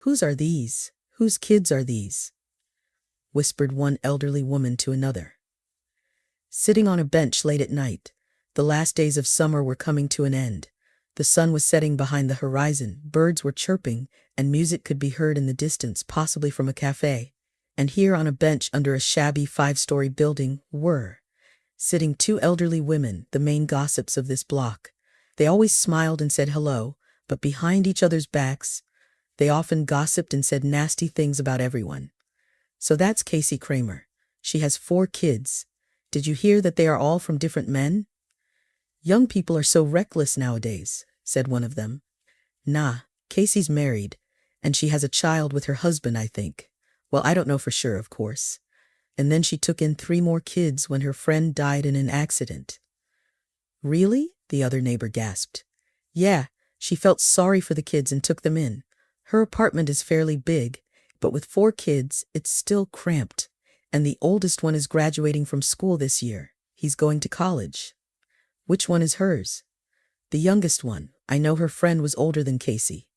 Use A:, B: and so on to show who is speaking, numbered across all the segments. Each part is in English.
A: "Whose are these? Whose kids are these?" whispered one elderly woman to another. Sitting on a bench late at night, the last days of summer were coming to an end. The sun was setting behind the horizon, birds were chirping, and music could be heard in the distance, possibly from a cafe. And here on a bench under a shabby 5-story building were sitting two elderly women, the main gossips of this block. They always smiled and said hello, but behind each other's backs, they often gossiped and said nasty things about everyone. "So that's Casey Kramer. She has 4 kids. Did you hear that they are all from different men?" "Young people are so reckless nowadays," said one of them. "Nah, Casey's married, and she has a child with her husband, I think. Well, I don't know for sure, of course. And then she took in 3 more kids when her friend died in an accident." "Really?" the other neighbor gasped. "Yeah, she felt sorry for the kids and took them in. Her apartment is fairly big, but with 4 kids, it's still cramped. And the oldest one is graduating from school this year. He's going to college." "Which one is hers?" "The youngest one. I know her friend was older than Casey."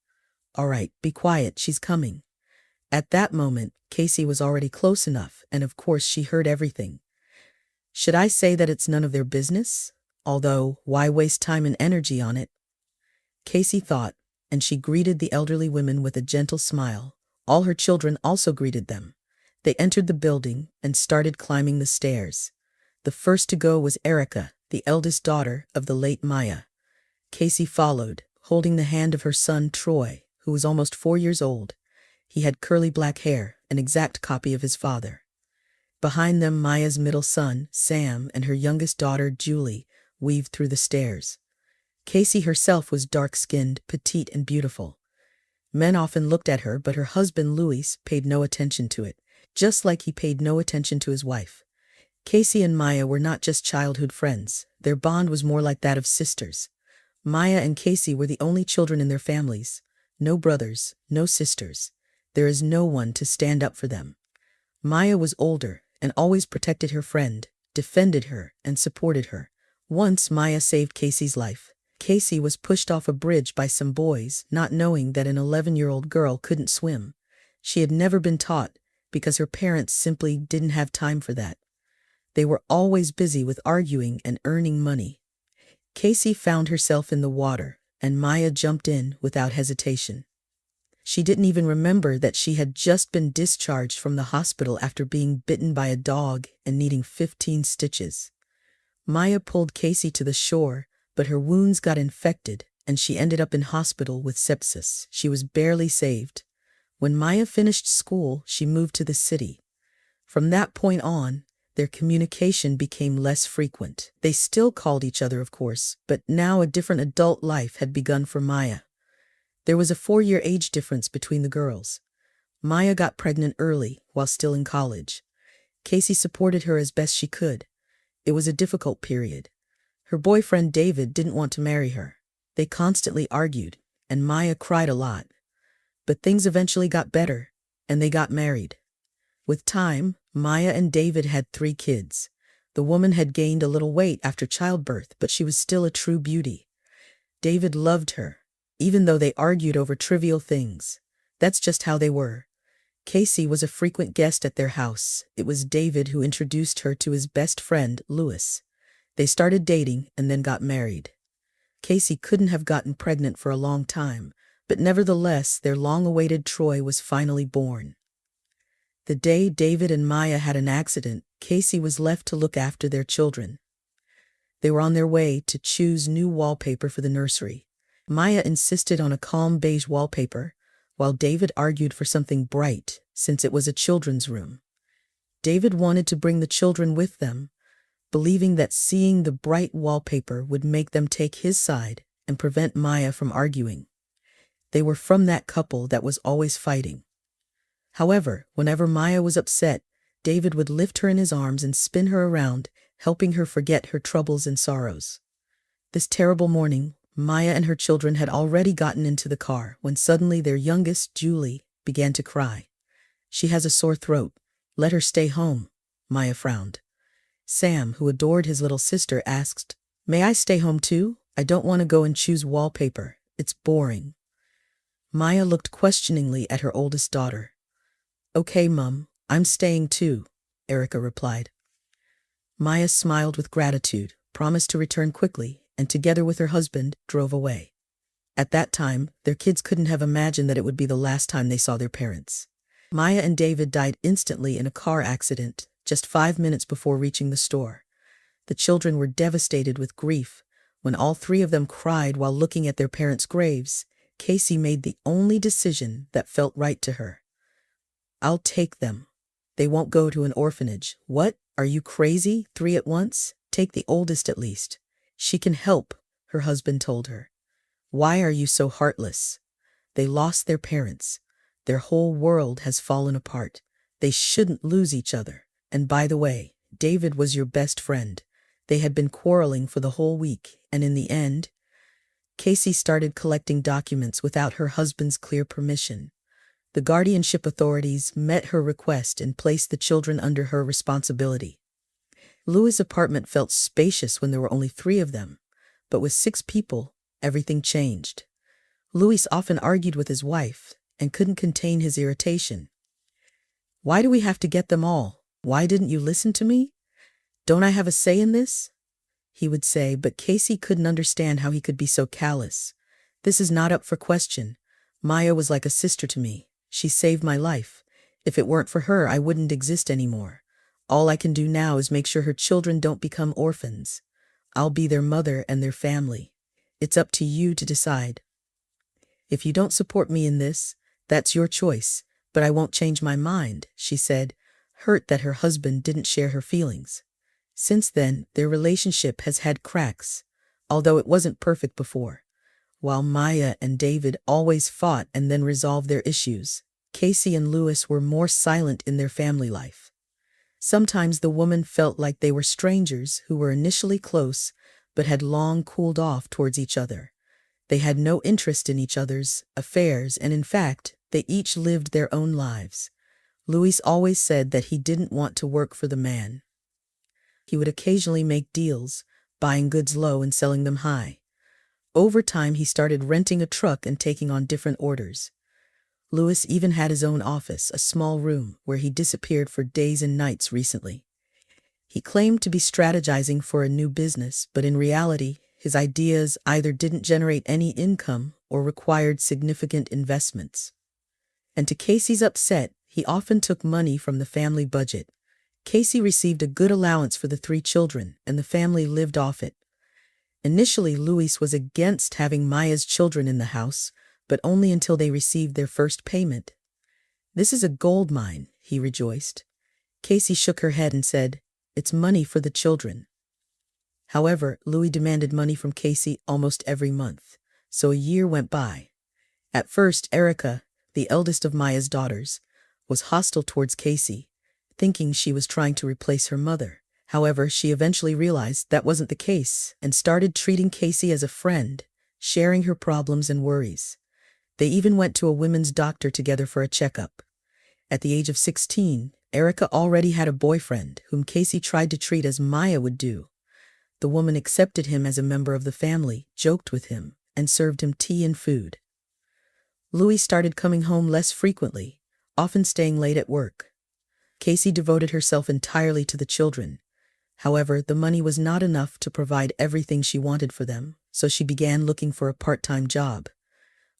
A: "All right, be quiet, she's coming." At that moment, Casey was already close enough, and of course she heard everything. Should I say that it's none of their business? Although, why waste time and energy on it? Casey thought, and she greeted the elderly women with a gentle smile. All her children also greeted them. They entered the building and started climbing the stairs. The first to go was Erica, the eldest daughter of the late Maya. Casey followed, holding the hand of her son Troy, who was almost 4 years old. He had curly black hair, an exact copy of his father. Behind them, Maya's middle son, Sam, and her youngest daughter, Julie, weaved through the stairs. Casey herself was dark-skinned, petite, and beautiful. Men often looked at her, but her husband, Luis, paid no attention to it, just like he paid no attention to his wife. Casey and Maya were not just childhood friends. Their bond was more like that of sisters. Maya and Casey were the only children in their families. No brothers, no sisters. There is no one to stand up for them. Maya was older and always protected her friend, defended her, and supported her. Once Maya saved Casey's life. Casey was pushed off a bridge by some boys, not knowing that an 11-year-old girl couldn't swim. She had never been taught, because her parents simply didn't have time for that. They were always busy with arguing and earning money. Casey found herself in the water, and Maya jumped in without hesitation. She didn't even remember that she had just been discharged from the hospital after being bitten by a dog and needing 15 stitches. Maya pulled Casey to the shore, but her wounds got infected, and she ended up in hospital with sepsis. She was barely saved. When Maya finished school, she moved to the city. From that point on, their communication became less frequent. They still called each other, of course, but now a different adult life had begun for Maya. There was a 4-year age difference between the girls. Maya got pregnant early while still in college. Casey supported her as best she could. It was a difficult period. Her boyfriend David didn't want to marry her. They constantly argued, and Maya cried a lot. But things eventually got better, and they got married. With time, Maya and David had 3 kids. The woman had gained a little weight after childbirth, but she was still a true beauty. David loved her, even though they argued over trivial things. That's just how they were. Casey was a frequent guest at their house. It was David who introduced her to his best friend, Louis. They started dating and then got married. Casey couldn't have gotten pregnant for a long time, but nevertheless, their long-awaited Troy was finally born. The day David and Maya had an accident, Casey was left to look after their children. They were on their way to choose new wallpaper for the nursery. Maya insisted on a calm beige wallpaper, while David argued for something bright, since it was a children's room. David wanted to bring the children with them, believing that seeing the bright wallpaper would make them take his side and prevent Maya from arguing. They were from that couple that was always fighting. However, whenever Maya was upset, David would lift her in his arms and spin her around, helping her forget her troubles and sorrows. This terrible morning, Maya and her children had already gotten into the car when suddenly their youngest, Julie, began to cry. "She has a sore throat. Let her stay home," Maya frowned. Sam, who adored his little sister, asked, "May I stay home too? I don't want to go and choose wallpaper. It's boring." Maya looked questioningly at her oldest daughter. Okay, Mum, I'm staying too, Erica replied. Maya smiled with gratitude, promised to return quickly, and together with her husband, drove away. At that time, their kids couldn't have imagined that it would be the last time they saw their parents. Maya and David died instantly in a car accident, just 5 minutes before reaching the store. The children were devastated with grief. When all three of them cried while looking at their parents' graves, Casey made the only decision that felt right to her. I'll take them. They won't go to an orphanage. What? Are you crazy? 3 at once? Take the oldest at least. She can help, her husband told her. Why are you so heartless? They lost their parents. Their whole world has fallen apart. They shouldn't lose each other. And by the way, David was your best friend. They had been quarreling for the whole week, and in the end, Casey started collecting documents without her husband's clear permission. The guardianship authorities met her request and placed the children under her responsibility. Louis' apartment felt spacious when there were only 3 of them, but with 6 people, everything changed. Louis often argued with his wife and couldn't contain his irritation. Why do we have to get them all? Why didn't you listen to me? Don't I have a say in this? He would say, but Casey couldn't understand how he could be so callous. This is not up for question. Maya was like a sister to me. She saved my life. If it weren't for her, I wouldn't exist anymore. All I can do now is make sure her children don't become orphans. I'll be their mother and their family. It's up to you to decide. If you don't support me in this, that's your choice, but I won't change my mind, she said, hurt that her husband didn't share her feelings. Since then, their relationship has had cracks, although it wasn't perfect before. While Maya and David always fought and then resolved their issues, Casey and Louis were more silent in their family life. Sometimes the woman felt like they were strangers who were initially close but had long cooled off towards each other. They had no interest in each other's affairs, and in fact, they each lived their own lives. Louis always said that he didn't want to work for the man. He would occasionally make deals, buying goods low and selling them high. Over time, he started renting a truck and taking on different orders. Louis even had his own office, a small room, where he disappeared for days and nights recently. He claimed to be strategizing for a new business, but in reality, his ideas either didn't generate any income or required significant investments. And to Casey's upset, he often took money from the family budget. Casey received a good allowance for the 3 children, and the family lived off it. Initially, Louis was against having Maya's children in the house, but only until they received their first payment. This is a gold mine, he rejoiced. Casey shook her head and said, it's money for the children. However, Louis demanded money from Casey almost every month, so a year went by. At first, Erica, the eldest of Maya's daughters, was hostile towards Casey, thinking she was trying to replace her mother. However, she eventually realized that wasn't the case and started treating Casey as a friend, sharing her problems and worries. They even went to a women's doctor together for a checkup. At the age of 16, Erica already had a boyfriend whom Casey tried to treat as Maya would do. The woman accepted him as a member of the family, joked with him, and served him tea and food. Louis started coming home less frequently, often staying late at work. Casey devoted herself entirely to the children. However, the money was not enough to provide everything she wanted for them, so she began looking for a part-time job.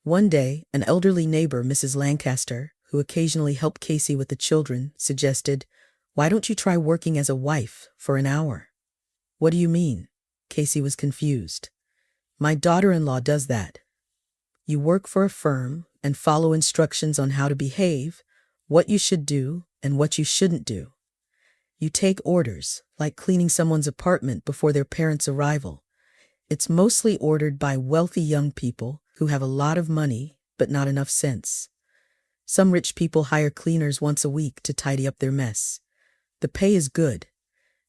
A: One day, an elderly neighbor, Mrs. Lancaster, who occasionally helped Casey with the children, suggested, "Why don't you try working as a wife for an hour?" "What do you mean?" Casey was confused. "My daughter-in-law does that. You work for a firm and follow instructions on how to behave, what you should do, and what you shouldn't do. You take orders, like cleaning someone's apartment before their parents' arrival. It's mostly ordered by wealthy young people who have a lot of money but not enough sense. Some rich people hire cleaners once a week to tidy up their mess. The pay is good.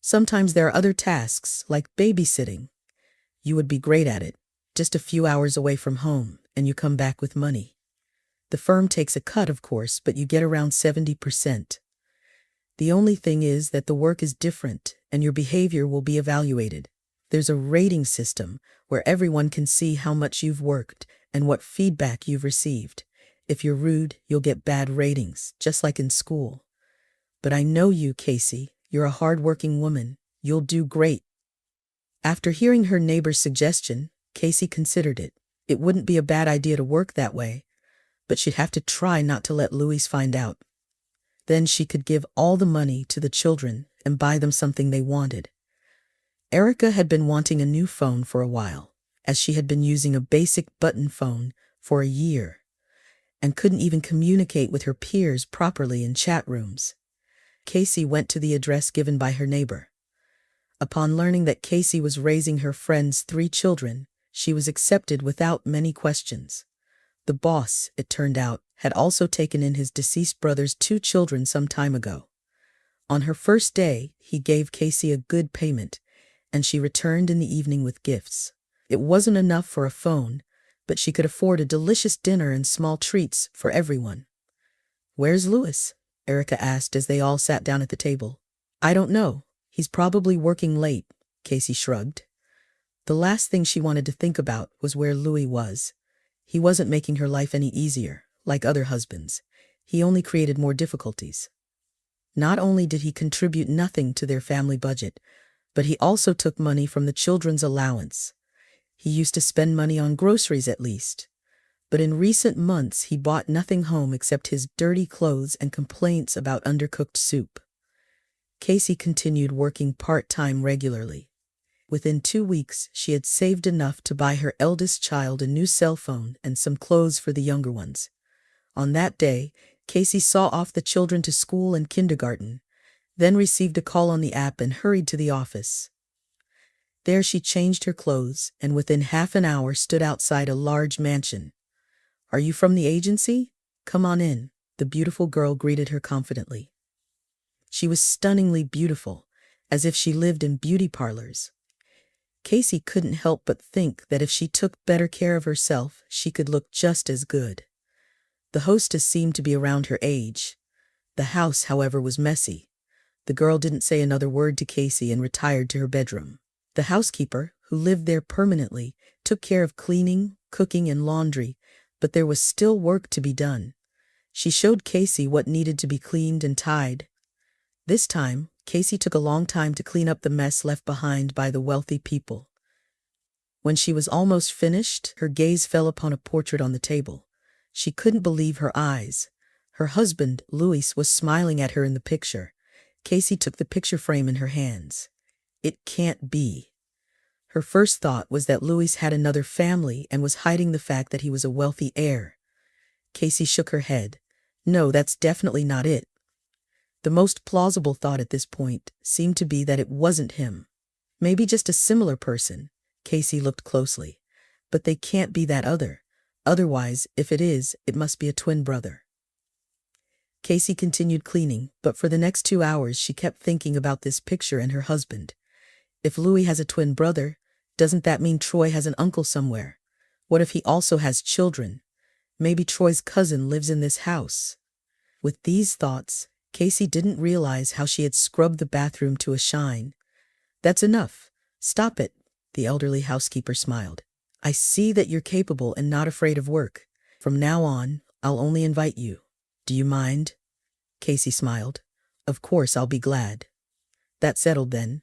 A: Sometimes there are other tasks, like babysitting. You would be great at it, just a few hours away from home, and you come back with money. The firm takes a cut, of course, but you get around 70%. The only thing is that the work is different, and your behavior will be evaluated. There's a rating system where everyone can see how much you've worked and what feedback you've received. If you're rude, you'll get bad ratings, just like in school. But I know you, Casey. You're a hard-working woman. You'll do great. After hearing her neighbor's suggestion, Casey considered it. It wouldn't be a bad idea to work that way, but she'd have to try not to let Louis find out. Then she could give all the money to the children and buy them something they wanted. Erica had been wanting a new phone for a while, as she had been using a basic button phone for a year, and couldn't even communicate with her peers properly in chat rooms. Casey went to the address given by her neighbor. Upon learning that Casey was raising her friend's 3 children, she was accepted without many questions. The boss, it turned out, had also taken in his deceased brother's 2 children some time ago. On her first day, he gave Casey a good payment, and she returned in the evening with gifts. It wasn't enough for a phone, but she could afford a delicious dinner and small treats for everyone. "Where's Louis?" Erica asked as they all sat down at the table. "I don't know. He's probably working late," Casey shrugged. The last thing she wanted to think about was where Louis was. He wasn't making her life any easier, like other husbands. He only created more difficulties. Not only did he contribute nothing to their family budget, but he also took money from the children's allowance. He used to spend money on groceries at least. But in recent months he bought nothing home except his dirty clothes and complaints about undercooked soup. Casey continued working part-time regularly. Within 2 weeks, she had saved enough to buy her eldest child a new cell phone and some clothes for the younger ones. On that day, Casey saw off the children to school and kindergarten, then received a call on the app and hurried to the office. There she changed her clothes and within half an hour stood outside a large mansion. "Are you from the agency? Come on in," the beautiful girl greeted her confidently. She was stunningly beautiful, as if she lived in beauty parlors. Casey couldn't help but think that if she took better care of herself, she could look just as good. The hostess seemed to be around her age. The house, however, was messy. The girl didn't say another word to Casey and retired to her bedroom. The housekeeper, who lived there permanently, took care of cleaning, cooking, and laundry, but there was still work to be done. She showed Casey what needed to be cleaned and tied. This time, Casey took a long time to clean up the mess left behind by the wealthy people. When she was almost finished, her gaze fell upon a portrait on the table. She couldn't believe her eyes. Her husband, Louis, was smiling at her in the picture. Casey took the picture frame in her hands. It can't be. Her first thought was that Louis had another family and was hiding the fact that he was a wealthy heir. Casey shook her head. No, that's definitely not it. The most plausible thought at this point seemed to be that it wasn't him. Maybe just a similar person. Casey looked closely. But they can't be that other. Otherwise, if it is, it must be a twin brother. Casey continued cleaning, but for the next 2 hours she kept thinking about this picture and her husband. If Louis has a twin brother, doesn't that mean Troy has an uncle somewhere? What if he also has children? Maybe Troy's cousin lives in this house. With these thoughts, Casey didn't realize how she had scrubbed the bathroom to a shine. "That's enough. Stop it," the elderly housekeeper smiled. "I see that you're capable and not afraid of work. From now on, I'll only invite you. Do you mind?" Casey smiled. "Of course, I'll be glad." That settled then.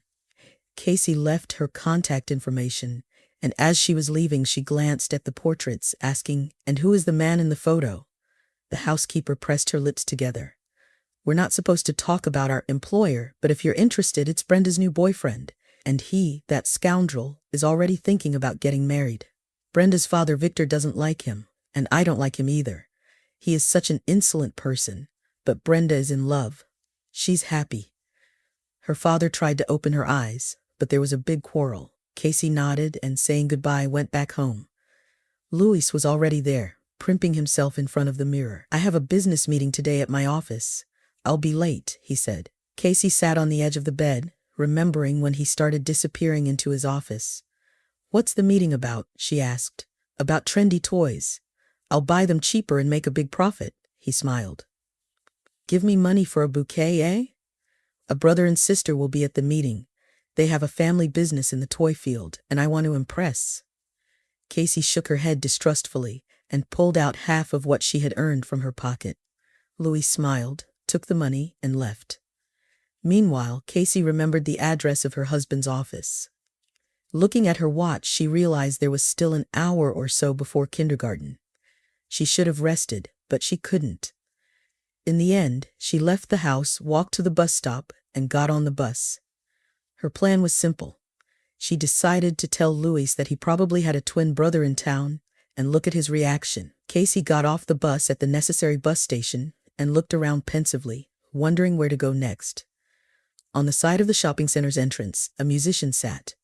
A: Casey left her contact information, and as she was leaving she glanced at the portraits, asking, "And who is the man in the photo?" The housekeeper pressed her lips together. "We're not supposed to talk about our employer, but if you're interested, it's Brenda's new boyfriend, and he, that scoundrel, is already thinking about getting married. Brenda's father, Victor, doesn't like him, and I don't like him either. He is such an insolent person, but Brenda is in love. She's happy." Her father tried to open her eyes, but there was a big quarrel. Casey nodded and, saying goodbye, went back home. Louis was already there, primping himself in front of the mirror. "I have a business meeting today at my office. I'll be late," he said. Casey sat on the edge of the bed, remembering when he started disappearing into his office. "What's the meeting about?" she asked. "About trendy toys. I'll buy them cheaper and make a big profit," he smiled. "Give me money for a bouquet, eh?" "A brother and sister will be at the meeting. They have a family business in the toy field, and I want to impress." Casey shook her head distrustfully, and pulled out half of what she had earned from her pocket. Louis smiled, took the money, and left. Meanwhile, Casey remembered the address of her husband's office. Looking at her watch, she realized there was still an hour or so before kindergarten. She should have rested, but she couldn't. In the end, she left the house, walked to the bus stop, and got on the bus. Her plan was simple. She decided to tell Louis that he probably had a twin brother in town, and look at his reaction. Casey got off the bus at the necessary bus station and looked around pensively, wondering where to go next. On the side of the shopping center's entrance, a musician sat.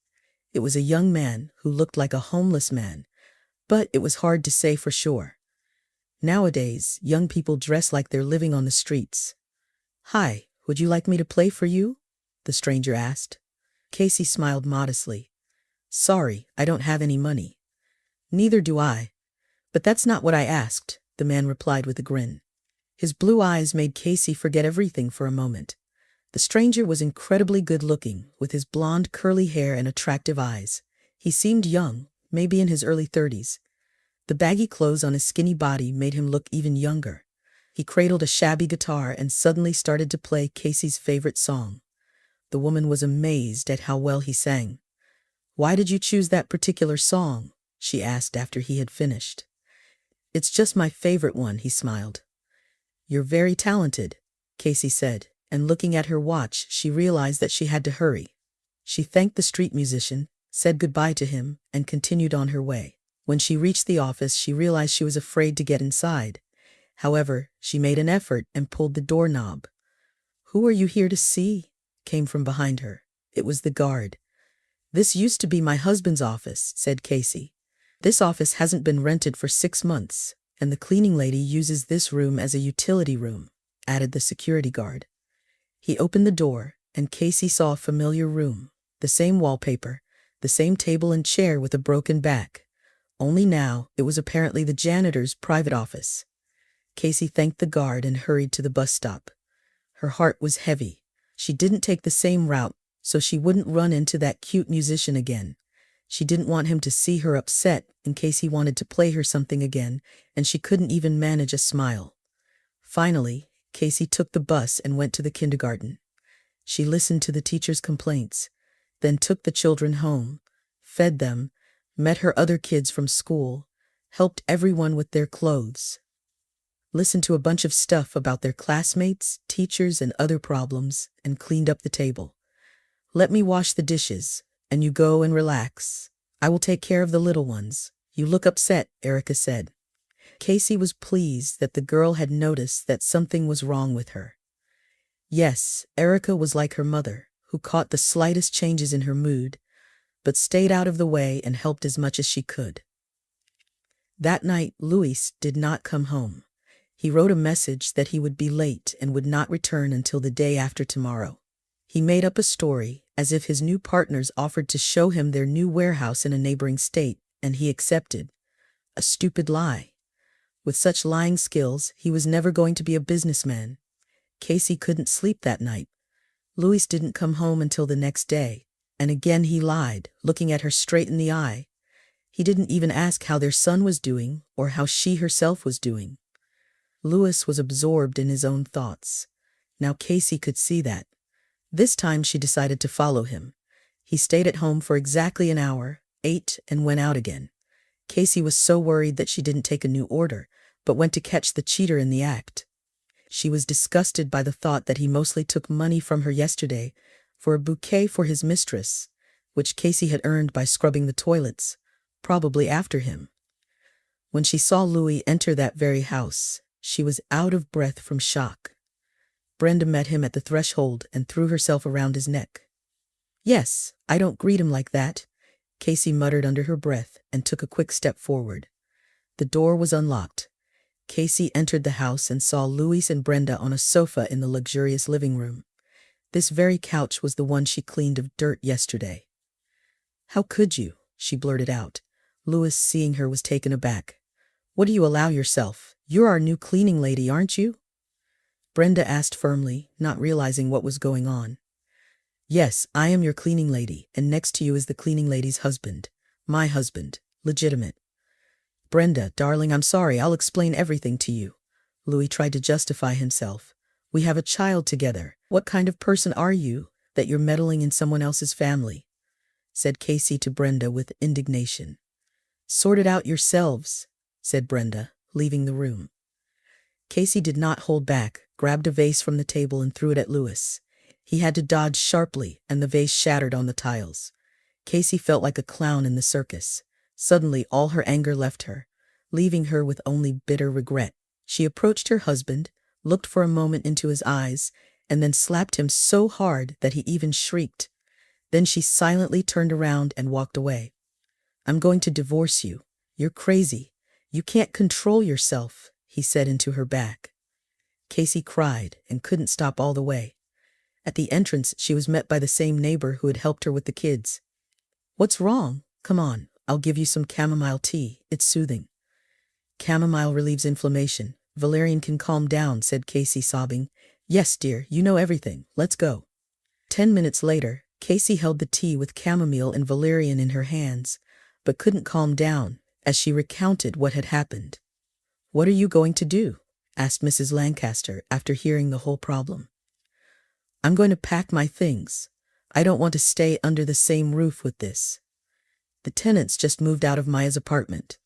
A: It was a young man who looked like a homeless man, but it was hard to say for sure. Nowadays, young people dress like they're living on the streets. "Hi, would you like me to play for you?" the stranger asked. Casey smiled modestly. "Sorry, I don't have any money." "Neither do I. But that's not what I asked," the man replied with a grin. His blue eyes made Casey forget everything for a moment. The stranger was incredibly good-looking, with his blonde curly hair and attractive eyes. He seemed young, maybe in his early 30s. The baggy clothes on his skinny body made him look even younger. He cradled a shabby guitar and suddenly started to play Casey's favorite song. The woman was amazed at how well he sang. "Why did you choose that particular song?" she asked after he had finished. "It's just my favorite one," he smiled. "You're very talented," Casey said, and looking at her watch, she realized that she had to hurry. She thanked the street musician, said goodbye to him, and continued on her way. When she reached the office, she realized she was afraid to get inside. However, she made an effort and pulled the doorknob. "Who are you here to see?" came from behind her. It was the guard. "This used to be my husband's office," said Casey. "This office hasn't been rented for 6 months, and the cleaning lady uses this room as a utility room," added the security guard. He opened the door, and Casey saw a familiar room. The same wallpaper, the same table and chair with a broken back. Only now, it was apparently the janitor's private office. Casey thanked the guard and hurried to the bus stop. Her heart was heavy. She didn't take the same route, so she wouldn't run into that cute musician again. She didn't want him to see her upset in case he wanted to play her something again, and she couldn't even manage a smile. Finally, Casey took the bus and went to the kindergarten. She listened to the teacher's complaints, then took the children home, fed them, met her other kids from school, helped everyone with their clothes, listened to a bunch of stuff about their classmates, teachers, and other problems, and cleaned up the table. "Let me wash the dishes, and you go and relax. I will take care of the little ones. You look upset," Erica said. Casey was pleased that the girl had noticed that something was wrong with her. Yes, Erica was like her mother, who caught the slightest changes in her mood, but stayed out of the way and helped as much as she could. That night, Louis did not come home. He wrote a message that he would be late and would not return until the day after tomorrow. He made up a story, as if his new partners offered to show him their new warehouse in a neighboring state, and he accepted. A stupid lie. With such lying skills, he was never going to be a businessman. Casey couldn't sleep that night. Louis didn't come home until the next day, and again he lied, looking at her straight in the eye. He didn't even ask how their son was doing or how she herself was doing. Louis was absorbed in his own thoughts. Now Casey could see that. This time she decided to follow him. He stayed at home for exactly an hour, ate, and went out again. Casey was so worried that she didn't take a new order, but went to catch the cheater in the act. She was disgusted by the thought that he mostly took money from her yesterday for a bouquet for his mistress, which Casey had earned by scrubbing the toilets, probably after him. When she saw Louis enter that very house, she was out of breath from shock. Brenda met him at the threshold and threw herself around his neck. "Yes, I don't greet him like that," Casey muttered under her breath and took a quick step forward. The door was unlocked. Casey entered the house and saw Louis and Brenda on a sofa in the luxurious living room. This very couch was the one she cleaned of dirt yesterday. "How could you?" she blurted out. Louis, seeing her, was taken aback. "What do you allow yourself? You're our new cleaning lady, aren't you?" Brenda asked firmly, not realizing what was going on. "Yes, I am your cleaning lady, and next to you is the cleaning lady's husband. My husband, legitimate." Brenda, darling, I'm sorry, I'll explain everything to you. Louis tried to justify himself. We have a child together. What kind of person are you, that you're meddling in someone else's family? Said Casey to Brenda with indignation. Sort it out yourselves, said Brenda, leaving the room. Casey did not hold back, grabbed a vase from the table and threw it at Louis. He had to dodge sharply, and the vase shattered on the tiles. Casey felt like a clown in the circus. Suddenly all her anger left her, leaving her with only bitter regret. She approached her husband, looked for a moment into his eyes, and then slapped him so hard that he even shrieked. Then she silently turned around and walked away. I'm going to divorce you. You're crazy. You can't control yourself, he said into her back. Casey cried and couldn't stop all the way. At the entrance, she was met by the same neighbor who had helped her with the kids. What's wrong? Come on, I'll give you some chamomile tea. It's soothing. Chamomile relieves inflammation. Valerian can calm down, said Casey, sobbing. Yes, dear, you know everything. Let's go. 10 minutes later, Casey held the tea with chamomile and valerian in her hands, but couldn't calm down as she recounted what had happened. What are you going to do? Asked Mrs. Lancaster after hearing the whole problem. I'm going to pack my things. I don't want to stay under the same roof with this. The tenants just moved out of Maya's apartment.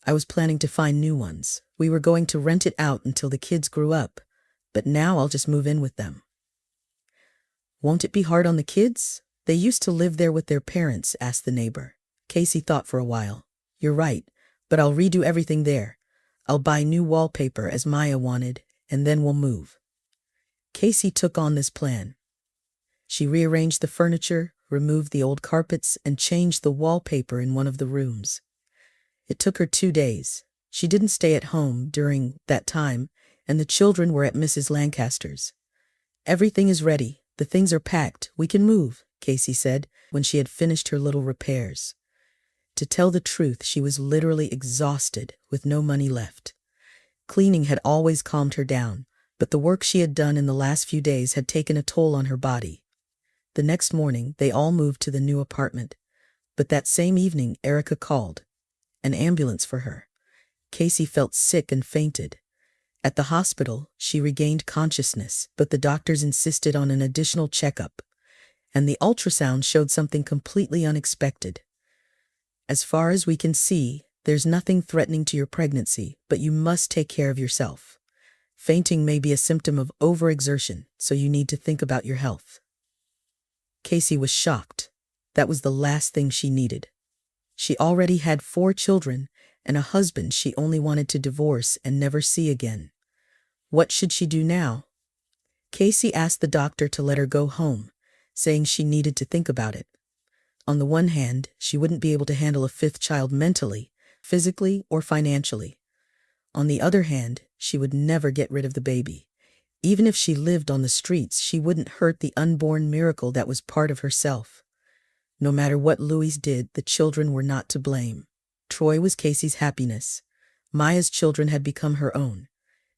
A: I was planning to find new ones. We were going to rent it out until the kids grew up, but now I'll just move in with them. Won't it be hard on the kids? They used to live there with their parents, asked the neighbor. Casey thought for a while. You're right, but I'll redo everything there. I'll buy new wallpaper as Maya wanted, and then we'll move. Casey took on this plan. She rearranged the furniture, removed the old carpets, and changed the wallpaper in one of the rooms. It took her 2 days. She didn't stay at home during that time, and the children were at Mrs. Lancaster's. Everything is ready. The things are packed. We can move, Casey said when she had finished her little repairs. To tell the truth, she was literally exhausted, with no money left. Cleaning had always calmed her down, but the work she had done in the last few days had taken a toll on her body. The next morning, they all moved to the new apartment. But that same evening, Erica called. An ambulance for her. Casey felt sick and fainted. At the hospital, she regained consciousness, but the doctors insisted on an additional checkup, and the ultrasound showed something completely unexpected. As far as we can see, there's nothing threatening to your pregnancy, but you must take care of yourself. Fainting may be a symptom of overexertion, so you need to think about your health. Casey was shocked. That was the last thing she needed. She already had 4 children and a husband she only wanted to divorce and never see again. What should she do now? Casey asked the doctor to let her go home, saying she needed to think about it. On the one hand, she wouldn't be able to handle a 5th child mentally, physically, or financially. On the other hand, she would never get rid of the baby. Even if she lived on the streets, she wouldn't hurt the unborn miracle that was part of herself. No matter what Louis did, the children were not to blame. Troy was Casey's happiness. Maya's children had become her own.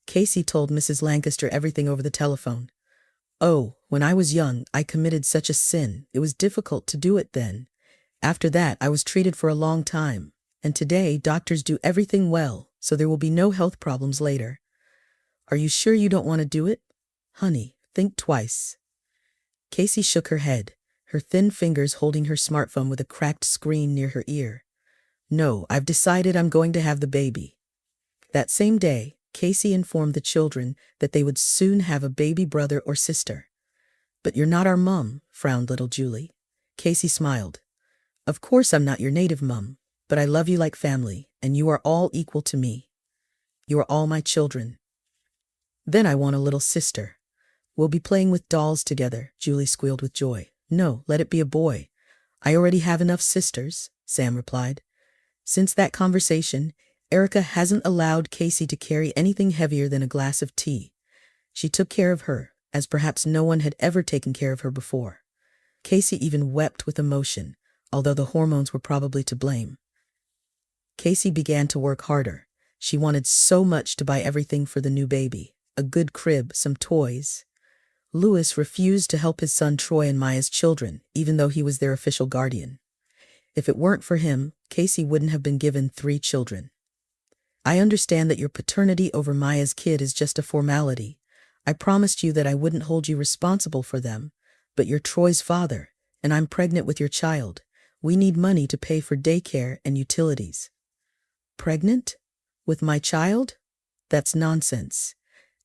A: Casey told Mrs. Lancaster everything over the telephone. Oh, when I was young, I committed such a sin. It was difficult to do it then. After that, I was treated for a long time. And today, doctors do everything well, so there will be no health problems later. Are you sure you don't want to do it? Honey, think twice. Casey shook her head, her thin fingers holding her smartphone with a cracked screen near her ear. No, I've decided I'm going to have the baby. That same day, Casey informed the children that they would soon have a baby brother or sister. But you're not our mum, frowned little Julie. Casey smiled. Of course I'm not your native mum, but I love you like family, and you are all equal to me. You are all my children. Then I want a little sister. We'll be playing with dolls together, Julie squealed with joy. No, let it be a boy. I already have enough sisters, Sam replied. Since that conversation, Erica hasn't allowed Casey to carry anything heavier than a glass of tea. She took care of her, as perhaps no one had ever taken care of her before. Casey even wept with emotion, although the hormones were probably to blame. Casey began to work harder. She wanted so much to buy everything for the new baby. A good crib, some toys. Louis refused to help his son Troy and Maya's children, even though he was their official guardian. If it weren't for him, Casey wouldn't have been given 3 children. I understand that your paternity over Maya's kid is just a formality. I promised you that I wouldn't hold you responsible for them, but you're Troy's father, and I'm pregnant with your child. We need money to pay for daycare and utilities. Pregnant? With my child? That's nonsense.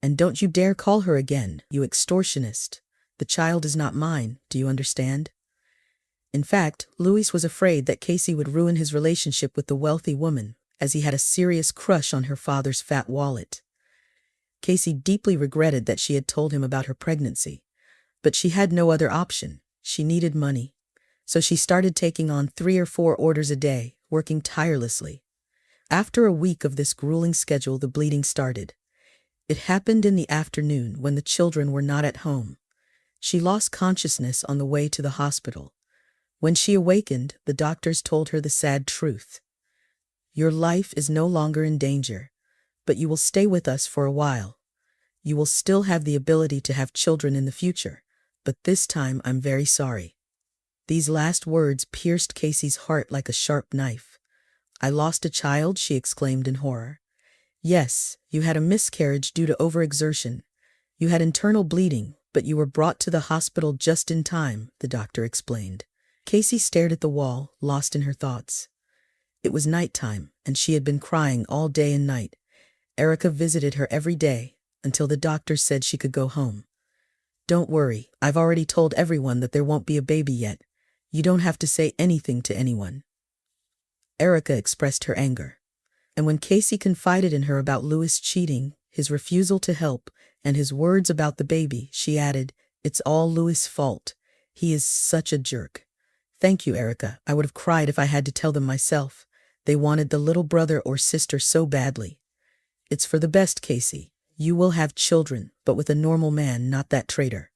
A: And don't you dare call her again, you extortionist. The child is not mine, do you understand? In fact, Louis was afraid that Casey would ruin his relationship with the wealthy woman, as he had a serious crush on her father's fat wallet. Casey deeply regretted that she had told him about her pregnancy. But she had no other option. She needed money. So she started taking on 3 or 4 orders a day, working tirelessly. After a week of this grueling schedule, the bleeding started. It happened in the afternoon when the children were not at home. She lost consciousness on the way to the hospital. When she awakened, the doctors told her the sad truth. Your life is no longer in danger, but you will stay with us for a while. You will still have the ability to have children in the future, but this time I'm very sorry. These last words pierced Casey's heart like a sharp knife. I lost a child, she exclaimed in horror. Yes, you had a miscarriage due to overexertion. You had internal bleeding, but you were brought to the hospital just in time, the doctor explained. Casey stared at the wall, lost in her thoughts. It was nighttime, and she had been crying all day and night. Erica visited her every day, until the doctor said she could go home. Don't worry, I've already told everyone that there won't be a baby yet. You don't have to say anything to anyone. Erica expressed her anger. And when Casey confided in her about Louis cheating, his refusal to help, and his words about the baby, she added, "It's all Louis' fault. He is such a jerk." Thank you, Erica. I would have cried if I had to tell them myself. They wanted the little brother or sister so badly. It's for the best, Casey. You will have children, but with a normal man, not that traitor.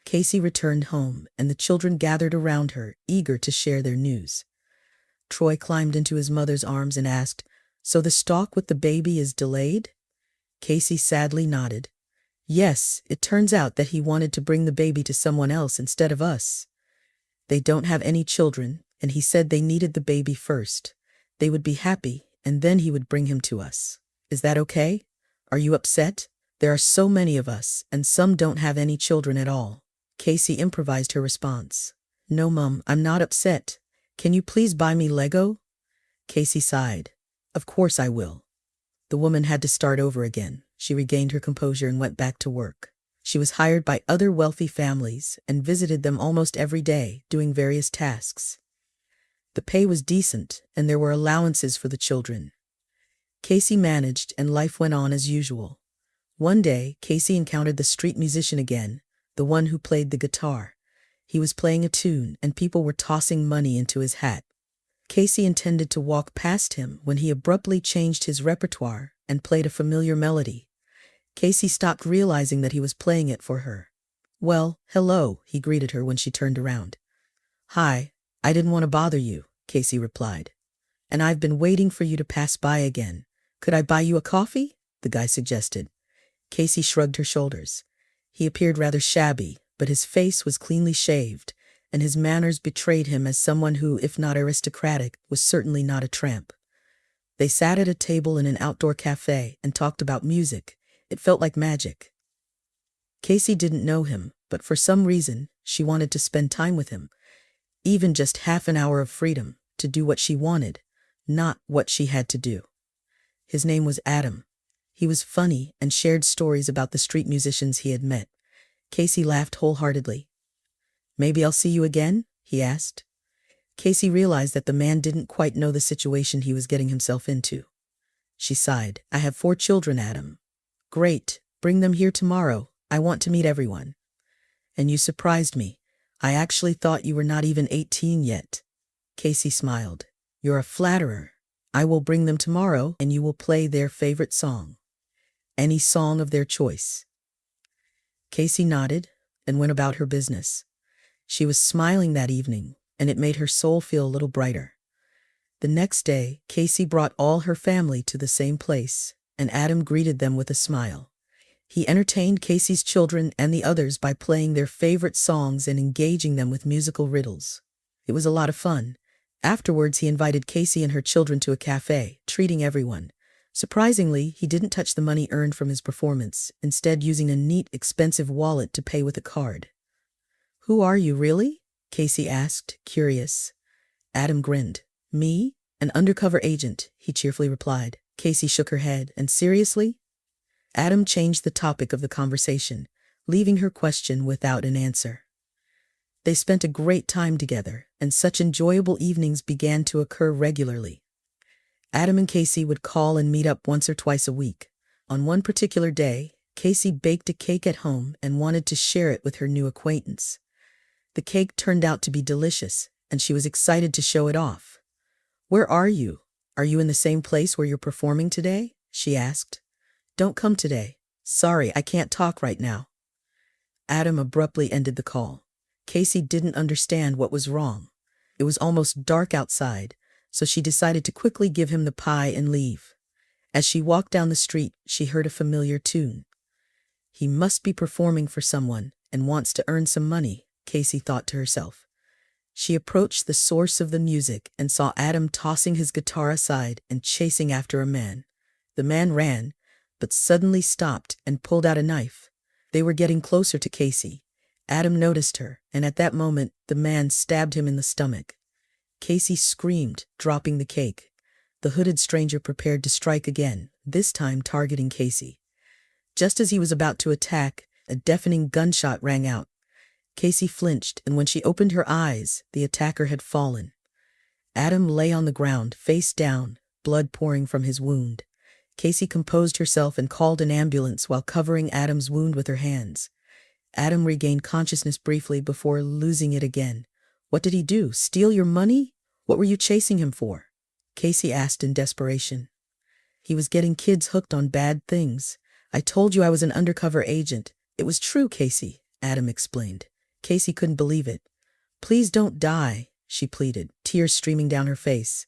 A: Casey returned home, and the children gathered around her, eager to share their news. Troy climbed into his mother's arms and asked, "So the stalk with the baby is delayed?" Casey sadly nodded. "Yes, it turns out that he wanted to bring the baby to someone else instead of us. They don't have any children, and he said they needed the baby first. They would be happy, and then he would bring him to us. Is that okay? Are you upset? There are so many of us, and some don't have any children at all." Casey improvised her response. "No, Mum, I'm not upset. Can you please buy me Lego?" Casey sighed. "Of course I will." The woman had to start over again. She regained her composure and went back to work. She was hired by other wealthy families and visited them almost every day, doing various tasks. The pay was decent, and there were allowances for the children. Casey managed, and life went on as usual. One day, Casey encountered the street musician again, the one who played the guitar. He was playing a tune, and people were tossing money into his hat. Casey intended to walk past him when he abruptly changed his repertoire and played a familiar melody. Casey stopped, realizing that he was playing it for her. "Well, hello," he greeted her when she turned around. "Hi, I didn't want to bother you," Casey replied. "And I've been waiting for you to pass by again. Could I buy you a coffee?" the guy suggested. Casey shrugged her shoulders. He appeared rather shabby, but his face was cleanly shaved, and his manners betrayed him as someone who, if not aristocratic, was certainly not a tramp. They sat at a table in an outdoor cafe and talked about music. It felt like magic. Casey didn't know him, but for some reason, she wanted to spend time with him. Even just half an hour of freedom, to do what she wanted, not what she had to do. His name was Adam. He was funny and shared stories about the street musicians he had met. Casey laughed wholeheartedly. "Maybe I'll see you again?" he asked. Casey realized that the man didn't quite know the situation he was getting himself into. She sighed. "I have 4 children, Adam." "Great, bring them here tomorrow. I want to meet everyone." "And you surprised me. I actually thought you were not even 18 yet." Casey smiled. "You're a flatterer. I will bring them tomorrow, and you will play their favorite song. Any song of their choice." Casey nodded and went about her business. She was smiling that evening, and it made her soul feel a little brighter. The next day, Casey brought all her family to the same place, and Adam greeted them with a smile. He entertained Casey's children and the others by playing their favorite songs and engaging them with musical riddles. It was a lot of fun, Afterwards, he invited Casey and her children to a cafe, treating everyone. Surprisingly, he didn't touch the money earned from his performance, instead using a neat, expensive wallet to pay with a card. "Who are you, really?" Casey asked, curious. Adam grinned. "Me? An undercover agent," he cheerfully replied. Casey shook her head. "And seriously?" Adam changed the topic of the conversation, leaving her question without an answer. They spent a great time together, and such enjoyable evenings began to occur regularly. Adam and Casey would call and meet up once or twice a week. On one particular day, Casey baked a cake at home and wanted to share it with her new acquaintance. The cake turned out to be delicious, and she was excited to show it off. "Where are you? Are you in the same place where you're performing today?" she asked. "Don't come today. Sorry, I can't talk right now." Adam abruptly ended the call. Casey didn't understand what was wrong. It was almost dark outside, so she decided to quickly give him the pie and leave. As she walked down the street, she heard a familiar tune. "He must be performing for someone and wants to earn some money," Casey thought to herself. She approached the source of the music and saw Adam tossing his guitar aside and chasing after a man. The man ran, but suddenly stopped and pulled out a knife. They were getting closer to Casey. Adam noticed her, and at that moment, the man stabbed him in the stomach. Casey screamed, dropping the cake. The hooded stranger prepared to strike again, this time targeting Casey. Just as he was about to attack, a deafening gunshot rang out. Casey flinched, and when she opened her eyes, the attacker had fallen. Adam lay on the ground, face down, blood pouring from his wound. Casey composed herself and called an ambulance while covering Adam's wound with her hands. Adam regained consciousness briefly before losing it again. "What did he do? Steal your money? What were you chasing him for?" Casey asked in desperation. "He was getting kids hooked on bad things. I told you I was an undercover agent. It was true, Casey," Adam explained. Casey couldn't believe it. "Please don't die," she pleaded, tears streaming down her face.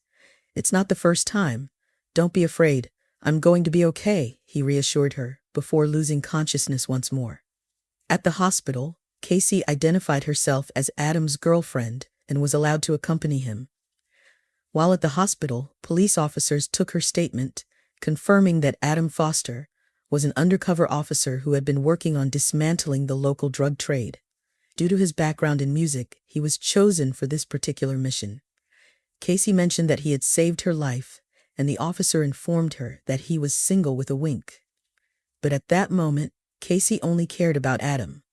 A: "It's not the first time. Don't be afraid. I'm going to be okay," he reassured her, before losing consciousness once more. At the hospital, Casey identified herself as Adam's girlfriend and was allowed to accompany him. While at the hospital, police officers took her statement, confirming that Adam Foster was an undercover officer who had been working on dismantling the local drug trade. Due to his background in music, he was chosen for this particular mission. Casey mentioned that he had saved her life, and the officer informed her that he was single with a wink. But at that moment, Casey only cared about Adam.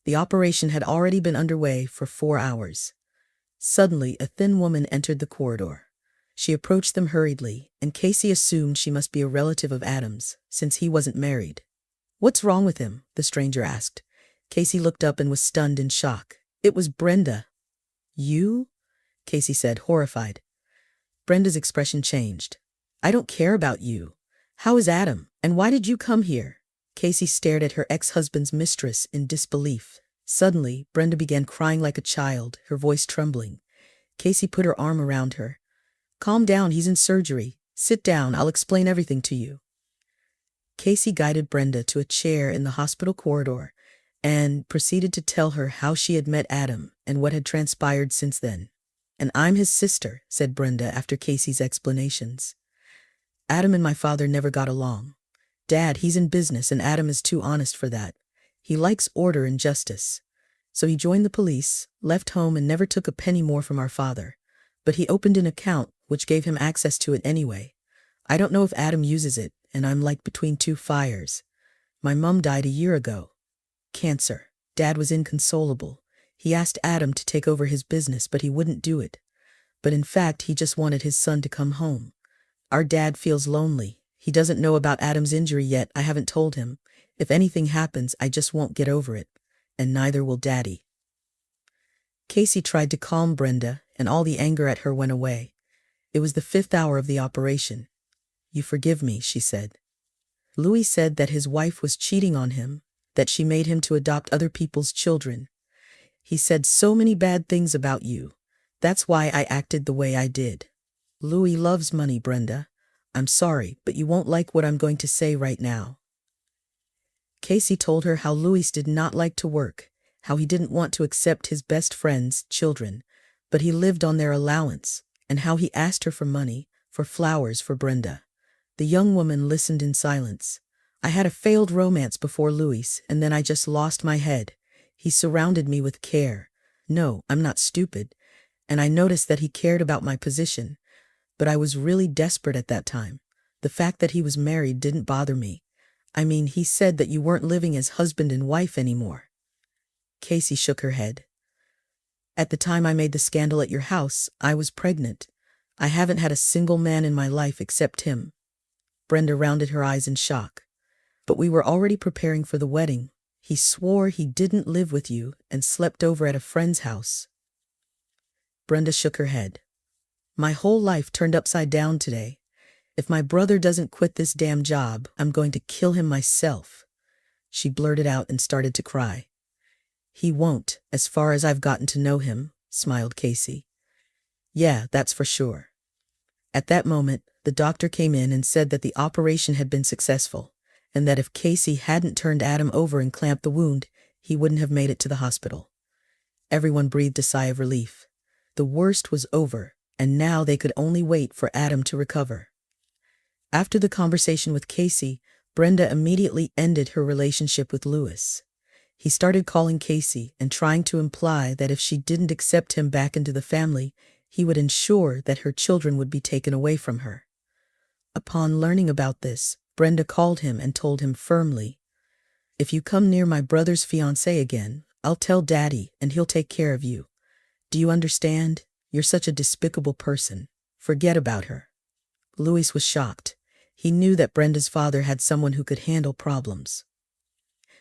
A: The operation had already been underway for 4 hours. Suddenly, a thin woman entered the corridor. She approached them hurriedly, and Casey assumed she must be a relative of Adam's, since he wasn't married. "What's wrong with him?" the stranger asked. Casey looked up and was stunned in shock. It was Brenda. "You?" Casey said, horrified. Brenda's expression changed. "I don't care about you. How is Adam, and why did you come here?" Casey stared at her ex-husband's mistress in disbelief. Suddenly, Brenda began crying like a child, her voice trembling. Casey put her arm around her. "Calm down, he's in surgery. Sit down, I'll explain everything to you." Casey guided Brenda to a chair in the hospital corridor and proceeded to tell her how she had met Adam and what had transpired since then. "And I'm his sister," said Brenda after Casey's explanations. "Adam and my father never got along. Dad, he's in business and Adam is too honest for that. He likes order and justice. So he joined the police, left home and never took a penny more from our father. But he opened an account, which gave him access to it anyway. I don't know if Adam uses it, and I'm like between two fires. My mom died a year ago. Cancer. Dad was inconsolable. He asked Adam to take over his business, but he wouldn't do it. But in fact, he just wanted his son to come home. Our dad feels lonely. He doesn't know about Adam's injury yet. I haven't told him. If anything happens, I just won't get over it. And neither will Daddy." Casey tried to calm Brenda, and all the anger at her went away. It was the 5th hour of the operation. "You forgive me," she said. "Louis said that his wife was cheating on him, that she made him to adopt other people's children. He said so many bad things about you. That's why I acted the way I did. Louis loves money, Brenda. I'm sorry, but you won't like what I'm going to say right now." Casey told her how Louis did not like to work, how he didn't want to accept his best friend's children, but he lived on their allowance, and how he asked her for money, for flowers for Brenda. The young woman listened in silence. I had a failed romance before Louis, and then I just lost my head. He surrounded me with care. No, I'm not stupid. And I noticed that he cared about my position. But I was really desperate at that time. The fact that he was married didn't bother me. I mean, he said that you weren't living as husband and wife anymore. Casey shook her head. At the time I made the scandal at your house, I was pregnant. I haven't had a single man in my life except him. Brenda rounded her eyes in shock. But we were already preparing for the wedding. He swore he didn't live with you and slept over at a friend's house. Brenda shook her head. My whole life turned upside down today. If my brother doesn't quit this damn job, I'm going to kill him myself. She blurted out and started to cry. He won't, as far as I've gotten to know him, smiled Casey. Yeah, that's for sure. At that moment, the doctor came in and said that the operation had been successful, and that if Casey hadn't turned Adam over and clamped the wound, he wouldn't have made it to the hospital. Everyone breathed a sigh of relief. The worst was over, and now they could only wait for Adam to recover. After the conversation with Casey, Brenda immediately ended her relationship with Louis. He started calling Casey and trying to imply that if she didn't accept him back into the family, he would ensure that her children would be taken away from her. Upon learning about this, Brenda called him and told him firmly, "If you come near my brother's fiancée again, I'll tell Daddy and he'll take care of you. Do you understand? You're such a despicable person. Forget about her." Louis was shocked. He knew that Brenda's father had someone who could handle problems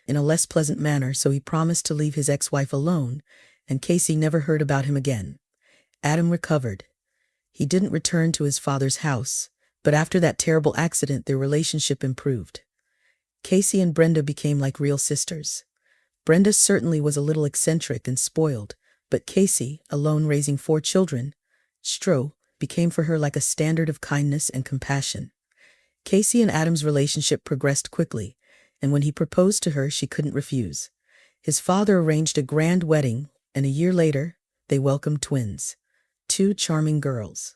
A: in a less pleasant manner, so he promised to leave his ex-wife alone, and Casey never heard about him again. Adam recovered. He didn't return to his father's house, but after that terrible accident their relationship improved. Casey and Brenda became like real sisters. Brenda certainly was a little eccentric and spoiled, but Casey, alone raising 4 children, became for her like a standard of kindness and compassion. Casey and Adam's relationship progressed quickly, and when he proposed to her, she couldn't refuse. His father arranged a grand wedding, and a year later, they welcomed twins, 2 charming girls.